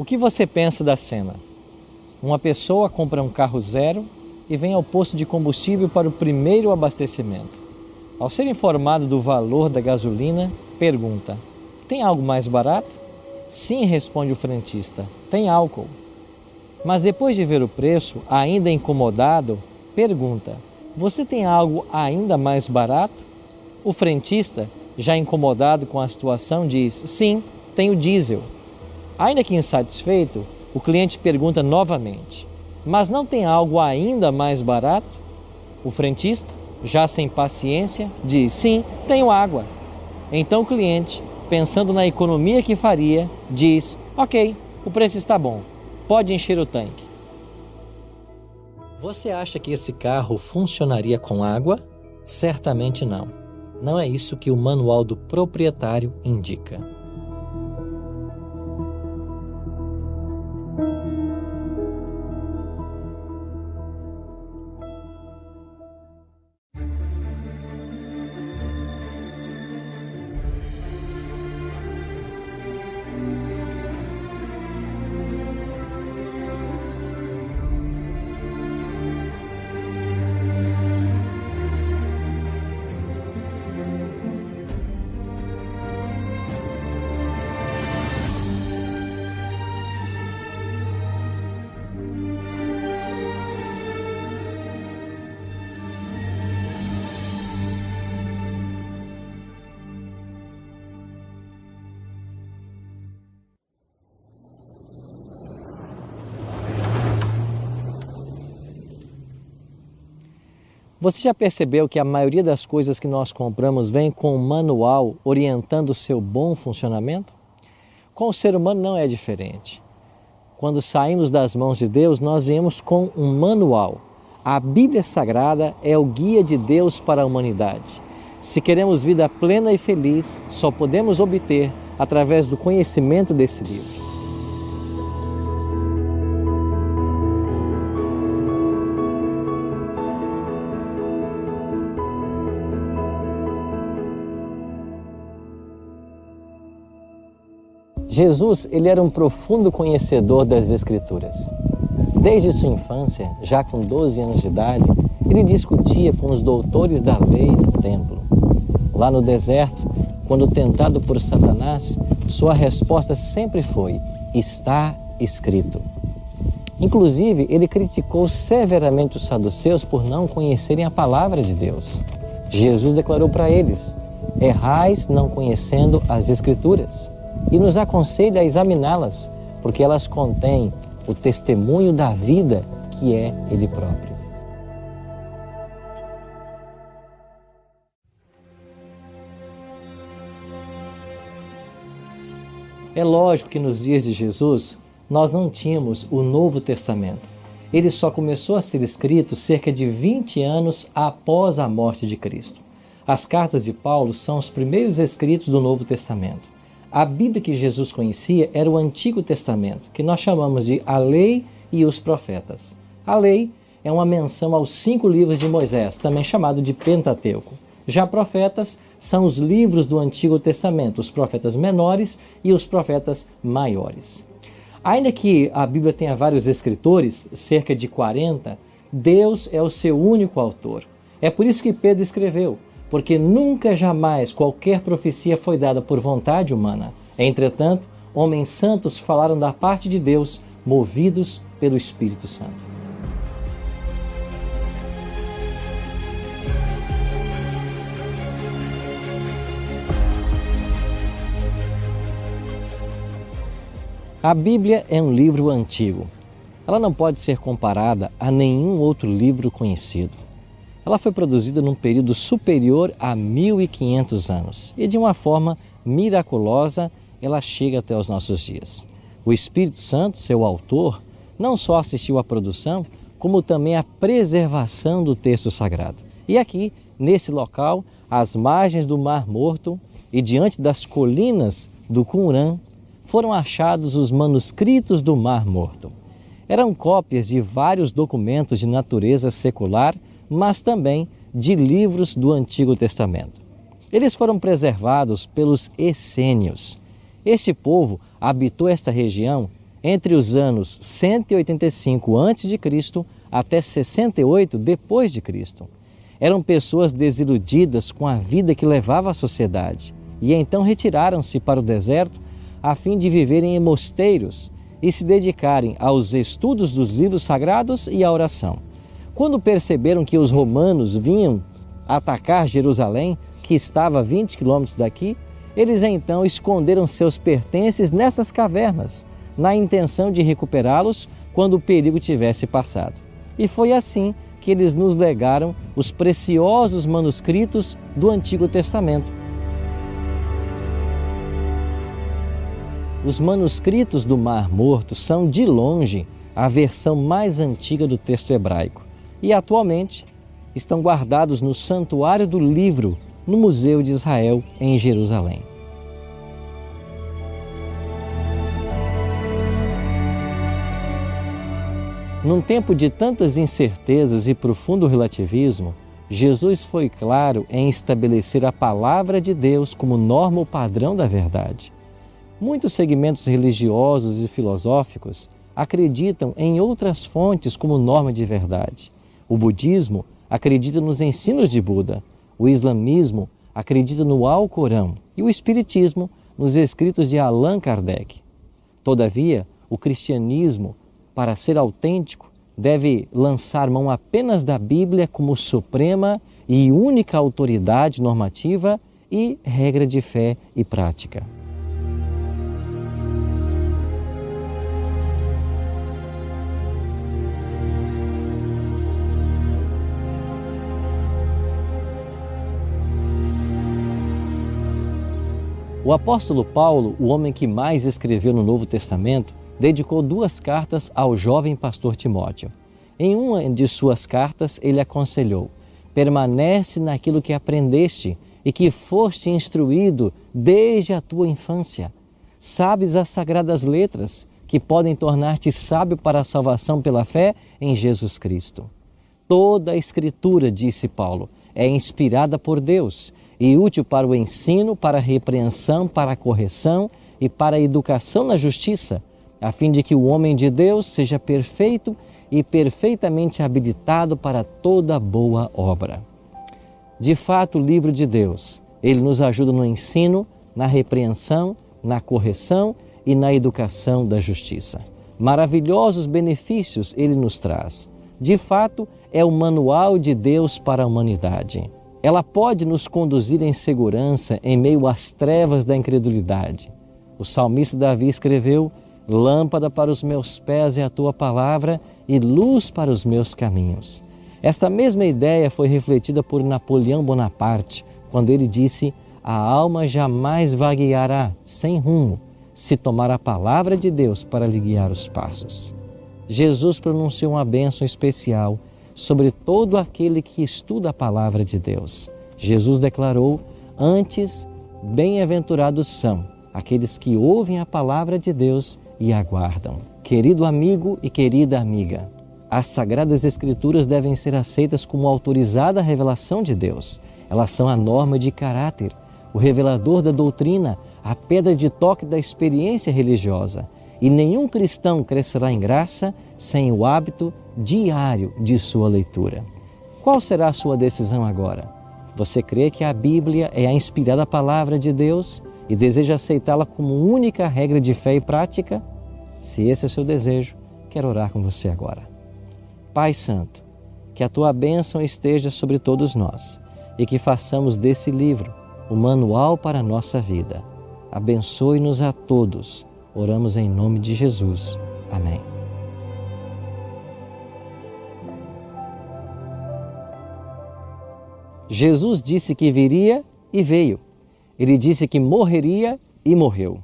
O que você pensa da cena? Uma pessoa compra um carro zero e vem ao posto de combustível para o primeiro abastecimento. Ao ser informado do valor da gasolina, pergunta: tem algo mais barato? Sim, responde o frentista, tem álcool. Mas depois de ver o preço, ainda incomodado, pergunta: você tem algo ainda mais barato? O frentista, já incomodado com a situação, diz: sim, tenho diesel. Ainda que insatisfeito, o cliente pergunta novamente: mas não tem algo ainda mais barato? O frentista, já sem paciência, diz: sim, tenho água. Então o cliente, pensando na economia que faria, diz: ok, o preço está bom, pode encher o tanque. Você acha que esse carro funcionaria com água? Certamente não. Não é isso que o manual do proprietário indica. Você já percebeu que a maioria das coisas que nós compramos vem com um manual orientando o seu bom funcionamento? Com o ser humano não é diferente. Quando saímos das mãos de Deus, nós viemos com um manual. A Bíblia Sagrada é o guia de Deus para a humanidade. Se queremos vida plena e feliz, só podemos obter através do conhecimento desse livro. Jesus, ele era um profundo conhecedor das Escrituras. Desde sua infância, já com 12 anos de idade, ele discutia com os doutores da lei no templo. Lá no deserto, quando tentado por Satanás, sua resposta sempre foi: está escrito. Inclusive, ele criticou severamente os saduceus por não conhecerem a palavra de Deus. Jesus declarou para eles: errais não conhecendo as Escrituras. E nos aconselha a examiná-las, porque elas contêm o testemunho da vida que é Ele próprio. É lógico que nos dias de Jesus, nós não tínhamos o Novo Testamento. Ele só começou a ser escrito cerca de 20 anos após a morte de Cristo. As cartas de Paulo são os primeiros escritos do Novo Testamento. A Bíblia que Jesus conhecia era o Antigo Testamento, que nós chamamos de a Lei e os Profetas. A Lei é uma menção aos 5 livros de Moisés, também chamado de Pentateuco. Já profetas são os livros do Antigo Testamento, os profetas menores e os profetas maiores. Ainda que a Bíblia tenha vários escritores, cerca de 40, Deus é o seu único autor. É por isso que Pedro escreveu: porque nunca jamais qualquer profecia foi dada por vontade humana. Entretanto, homens santos falaram da parte de Deus, movidos pelo Espírito Santo. A Bíblia é um livro antigo. Ela não pode ser comparada a nenhum outro livro conhecido. Ela foi produzida num período superior a 1500 anos e, de uma forma miraculosa, ela chega até os nossos dias. O Espírito Santo, seu autor, não só assistiu à produção, como também à preservação do texto sagrado. E aqui, nesse local, às margens do Mar Morto e diante das colinas do Qumran, foram achados os manuscritos do Mar Morto. Eram cópias de vários documentos de natureza secular, mas também de livros do Antigo Testamento. Eles foram preservados pelos essênios. Este povo habitou esta região entre os anos 185 a.C. até 68 depois de Cristo. Eram pessoas desiludidas com a vida que levava a sociedade e então retiraram-se para o deserto a fim de viverem em mosteiros e se dedicarem aos estudos dos livros sagrados e à oração. Quando perceberam que os romanos vinham atacar Jerusalém, que estava a 20 quilômetros daqui, eles então esconderam seus pertences nessas cavernas, na intenção de recuperá-los quando o perigo tivesse passado. E foi assim que eles nos legaram os preciosos manuscritos do Antigo Testamento. Os manuscritos do Mar Morto são, de longe, a versão mais antiga do texto hebraico e, atualmente, estão guardados no Santuário do Livro, no Museu de Israel, em Jerusalém. Num tempo de tantas incertezas e profundo relativismo, Jesus foi claro em estabelecer a palavra de Deus como norma ou padrão da verdade. Muitos segmentos religiosos e filosóficos acreditam em outras fontes como norma de verdade. O budismo acredita nos ensinos de Buda, o islamismo acredita no Alcorão e o espiritismo nos escritos de Allan Kardec. Todavia, o cristianismo, para ser autêntico, deve lançar mão apenas da Bíblia como suprema e única autoridade normativa e regra de fé e prática. O apóstolo Paulo, o homem que mais escreveu no Novo Testamento, dedicou 2 cartas ao jovem pastor Timóteo. Em uma de suas cartas, ele aconselhou: permanece naquilo que aprendeste e que foste instruído desde a tua infância. Sabes as sagradas letras, que podem tornar-te sábio para a salvação pela fé em Jesus Cristo. Toda a Escritura, disse Paulo, é inspirada por Deus e útil para o ensino, para a repreensão, para a correção e para a educação na justiça, a fim de que o homem de Deus seja perfeito e perfeitamente habilitado para toda boa obra. De fato, o livro de Deus, ele nos ajuda no ensino, na repreensão, na correção e na educação da justiça. Maravilhosos benefícios ele nos traz. De fato, é o manual de Deus para a humanidade. Ela pode nos conduzir em segurança em meio às trevas da incredulidade. O salmista Davi escreveu: lâmpada para os meus pés é a tua palavra e luz para os meus caminhos. Esta mesma ideia foi refletida por Napoleão Bonaparte, quando ele disse: a alma jamais vagueará sem rumo, se tomar a palavra de Deus para lhe guiar os passos. Jesus pronunciou uma bênção especial sobre todo aquele que estuda a palavra de Deus. Jesus declarou: antes, bem-aventurados são aqueles que ouvem a palavra de Deus e aguardam. Querido amigo e querida amiga, as Sagradas Escrituras devem ser aceitas como autorizada revelação de Deus. Elas são a norma de caráter, o revelador da doutrina, a pedra de toque da experiência religiosa. E nenhum cristão crescerá em graça sem o hábito diário de sua leitura. Qual será a sua decisão agora? Você crê que a Bíblia é a inspirada palavra de Deus e deseja aceitá-la como única regra de fé e prática? Se esse é o seu desejo, quero orar com você agora. Pai Santo, que a Tua bênção esteja sobre todos nós e que façamos desse livro o manual para a nossa vida. Abençoe-nos a todos. Oramos em nome de Jesus. Amém. Jesus disse que viria e veio. Ele disse que morreria e morreu.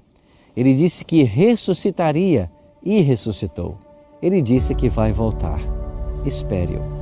Ele disse que ressuscitaria e ressuscitou. Ele disse que vai voltar. Espere-o.